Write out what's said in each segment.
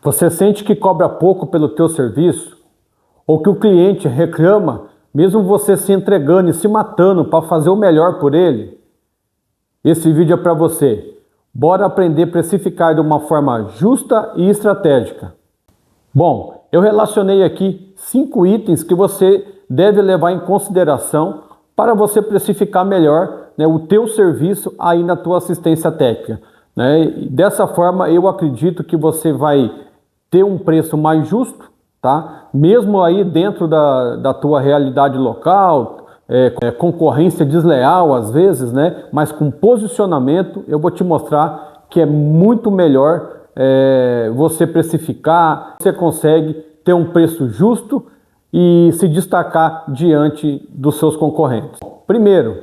Você sente que cobra pouco pelo teu serviço? Ou que o cliente reclama, mesmo você se entregando e se matando para fazer o melhor por ele? Esse vídeo é para você. Bora aprender a precificar de uma forma justa e estratégica. Bom, eu relacionei aqui 5 itens que você deve levar em consideração para você precificar melhor, né, o teu serviço aí na tua assistência técnica. Né? E dessa forma, eu acredito que você vai ter um preço mais justo, tá? Mesmo aí dentro da tua realidade local, concorrência desleal às vezes, né? Mas com posicionamento, eu vou te mostrar que é muito melhor você precificar, você consegue ter um preço justo e se destacar diante dos seus concorrentes. Primeiro,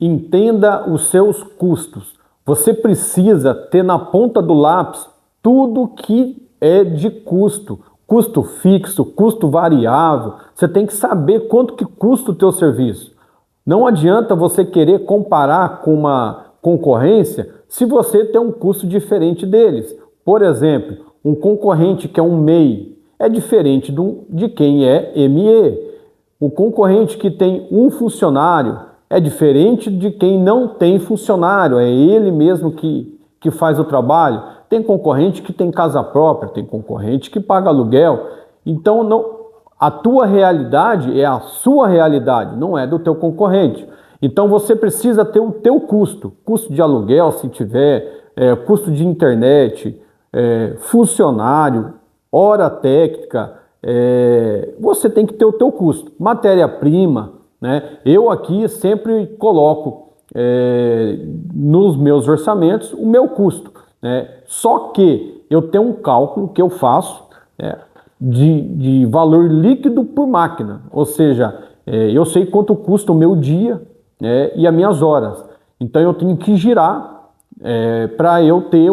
entenda os seus custos. Você precisa ter na ponta do lápis tudo que é de custo. Custo fixo, custo variável. Você tem que saber quanto que custa o teu serviço. Não adianta você querer comparar com uma concorrência se você tem um custo diferente deles. Por exemplo, um concorrente que é um MEI é diferente de quem é ME. O concorrente que tem um funcionário é diferente de quem não tem funcionário, é ele mesmo que faz o trabalho. Tem concorrente que tem casa própria, tem concorrente que paga aluguel. Então, a tua realidade é a sua realidade, não é do teu concorrente. Então, você precisa ter o teu custo. Custo de aluguel, se tiver, custo de internet, funcionário, hora técnica, você tem que ter o teu custo. Matéria-prima, né? Eu aqui sempre coloco nos meus orçamentos o meu custo, né? Só que eu tenho um cálculo que eu faço de valor líquido por máquina, ou seja, eu sei quanto custa o meu dia e as minhas horas. Então eu tenho que girar para eu ter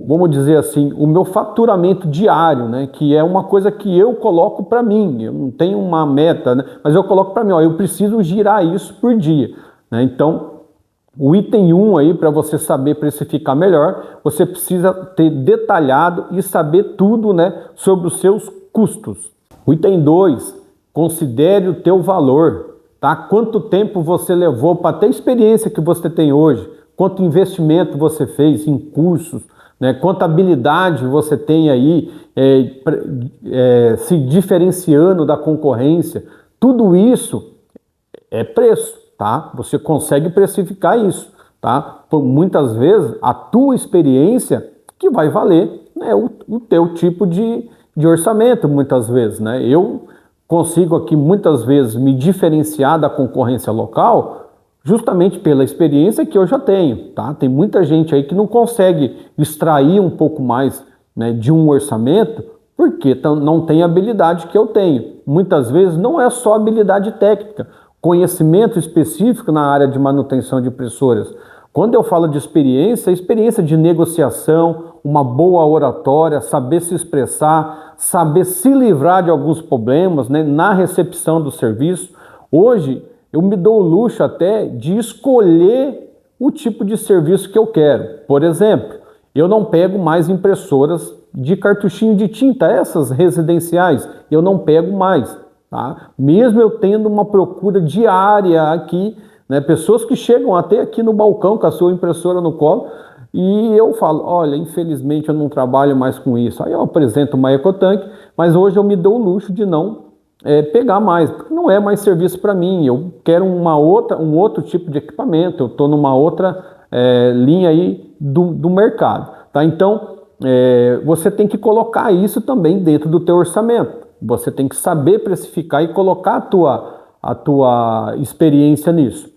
vamos dizer assim, o meu faturamento diário, né? Que é uma coisa que eu coloco para mim. Eu não tenho uma meta, né? Mas eu coloco para mim, ó, eu preciso girar isso por dia, né? Então, o item 1 aí, para você saber precificar melhor, você precisa ter detalhado e saber tudo, né, sobre os seus custos. O item 2, considere o teu valor, tá? Quanto tempo você levou para ter a experiência que você tem hoje? Quanto investimento você fez em cursos, né? Quanta habilidade você tem aí se diferenciando da concorrência. Tudo isso é preço, tá? Você consegue precificar isso, tá? Por muitas vezes a tua experiência que vai valer, né, o teu tipo de orçamento, muitas vezes, né? Eu consigo aqui muitas vezes me diferenciar da concorrência local justamente pela experiência que eu já tenho, tá? Tem muita gente aí que não consegue extrair um pouco mais, né, de um orçamento porque não tem a habilidade que eu tenho. Muitas vezes não é só habilidade técnica, conhecimento específico na área de manutenção de impressoras. Quando eu falo de experiência, experiência de negociação, uma boa oratória, saber se expressar, saber se livrar de alguns problemas, né, na recepção do serviço. Hoje, eu me dou o luxo até de escolher o tipo de serviço que eu quero. Por exemplo, eu não pego mais impressoras de cartuchinho de tinta, essas residenciais, eu não pego mais, tá? Mesmo eu tendo uma procura diária aqui, né, pessoas que chegam até aqui no balcão com a sua impressora no colo, e eu falo, olha, infelizmente eu não trabalho mais com isso. Aí eu apresento uma EcoTank, mas hoje eu me dou o luxo de não pegar mais, porque não é mais serviço para mim. Eu quero um outro tipo de equipamento, eu estou numa outra linha aí do mercado, tá? Então, você tem que colocar isso também dentro do teu orçamento. Você tem que saber precificar e colocar a tua experiência nisso.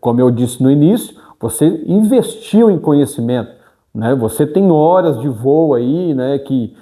Como eu disse no início, você investiu em conhecimento, né? Você tem horas de voo aí, né, que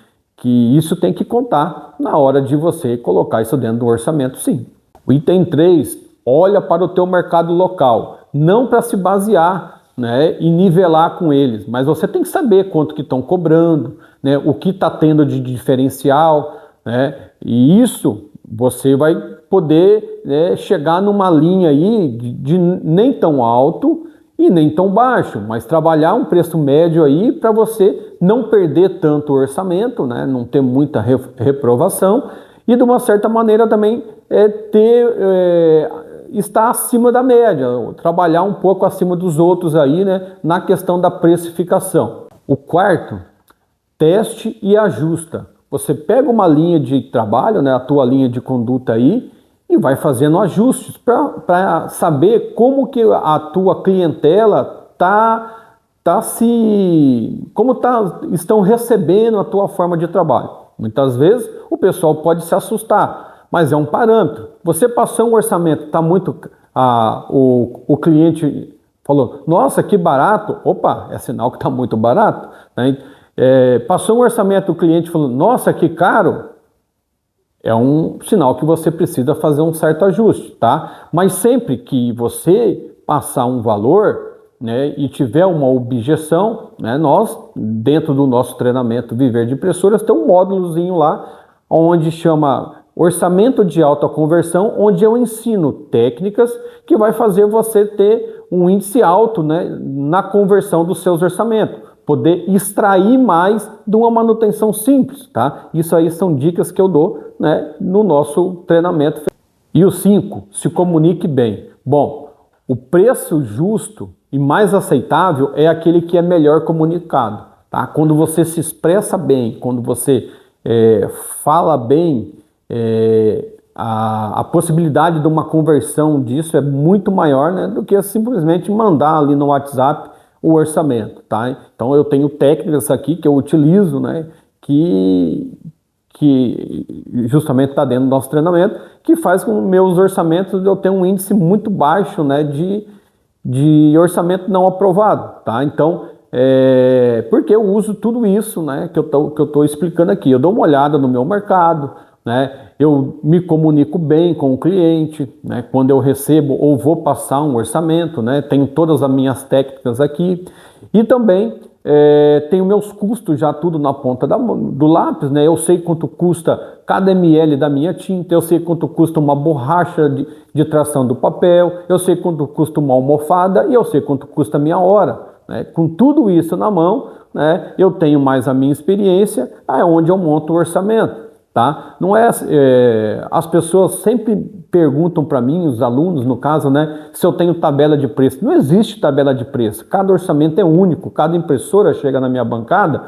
isso tem que contar na hora de você colocar isso dentro do orçamento, sim. O item 3, olha para o teu mercado local, não para se basear, né, e nivelar com eles, mas você tem que saber quanto que estão cobrando, né, o que está tendo de diferencial, né, e isso você vai poder chegar numa linha aí de nem tão alto e nem tão baixo, mas trabalhar um preço médio aí para você não perder tanto o orçamento, né? Não ter muita reprovação e de uma certa maneira também estar acima da média, trabalhar um pouco acima dos outros aí, né? Na questão da precificação. O quarto, teste e ajusta. Você pega uma linha de trabalho, né? A tua linha de conduta aí, e vai fazendo ajustes para saber como que a tua clientela estão recebendo a tua forma de trabalho. Muitas vezes o pessoal pode se assustar, mas é um parâmetro. Você passou um orçamento, está muito... o cliente falou, nossa, que barato. Opa, é sinal que está muito barato, né? Passou um orçamento, o cliente falou, nossa, que caro. É um sinal que você precisa fazer um certo ajuste, tá? Mas sempre que você passar um valor, né, e tiver uma objeção, né, nós, dentro do nosso treinamento Viver de Impressoras, tem um módulozinho lá, onde chama Orçamento de Alta Conversão, onde eu ensino técnicas que vai fazer você ter um índice alto, né, na conversão dos seus orçamentos. Poder extrair mais de uma manutenção simples, tá? Isso aí são dicas que eu dou, né, no nosso treinamento. E o 5, se comunique bem. Bom, o preço justo e mais aceitável é aquele que é melhor comunicado, tá? Quando você se expressa bem, quando você fala bem, a possibilidade de uma conversão disso é muito maior, né, do que simplesmente mandar ali no WhatsApp o orçamento, tá? Então eu tenho técnicas aqui que eu utilizo, né, que justamente está dentro do nosso treinamento, que faz com meus orçamentos eu ter um índice muito baixo, né, de orçamento não aprovado, tá? Então, porque eu uso tudo isso, né, que eu tô explicando aqui. Eu dou uma olhada no meu mercado, né, eu me comunico bem com o cliente, né, quando eu recebo ou vou passar um orçamento, né, tenho todas as minhas técnicas aqui e também tenho meus custos já tudo na ponta do lápis, né, eu sei quanto custa cada ml da minha tinta, eu sei quanto custa uma borracha de tração do papel, eu sei quanto custa uma almofada e eu sei quanto custa a minha hora, né, com tudo isso na mão, né, eu tenho mais a minha experiência, é onde eu monto o orçamento. Tá? Não as pessoas sempre perguntam para mim, os alunos no caso, né, se eu tenho tabela de preço. Não existe tabela de preço, cada orçamento é único, cada impressora chega na minha bancada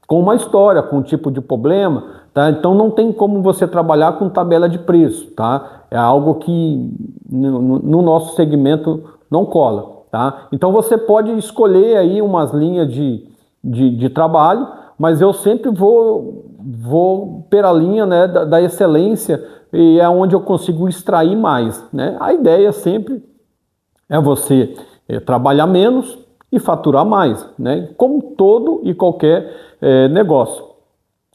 com uma história, com um tipo de problema, tá? Então não tem como você trabalhar com tabela de preço, tá? É algo que no nosso segmento não cola, tá? Então você pode escolher aí umas linhas de trabalho, mas eu sempre vou pela linha, né, da excelência, e é onde eu consigo extrair mais, né? A ideia sempre é você trabalhar menos e faturar mais, né? Como todo e qualquer negócio.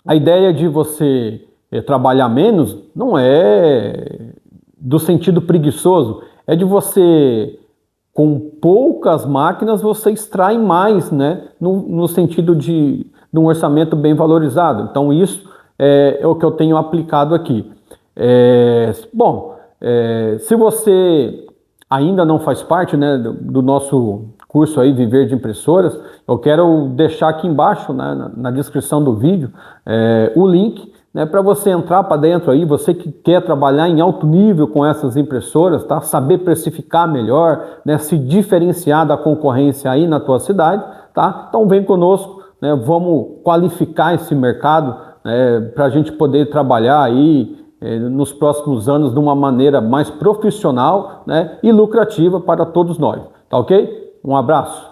A ideia de você trabalhar menos não é do sentido preguiçoso, é de você, com poucas máquinas, você extrai mais, né? No sentido de um orçamento bem valorizado. Então isso é o que eu tenho aplicado aqui. Se você ainda não faz parte, né, do nosso curso aí, Viver de Impressoras, eu quero deixar aqui embaixo, né, na descrição do vídeo, o link, né, para você entrar para dentro aí, você que quer trabalhar em alto nível com essas impressoras, tá? Saber precificar melhor, né, se diferenciar da concorrência aí na tua cidade, tá? Então vem conosco, né, vamos qualificar esse mercado, para a gente poder trabalhar aí nos próximos anos de uma maneira mais profissional, né, e lucrativa para todos nós, tá ok? Um abraço!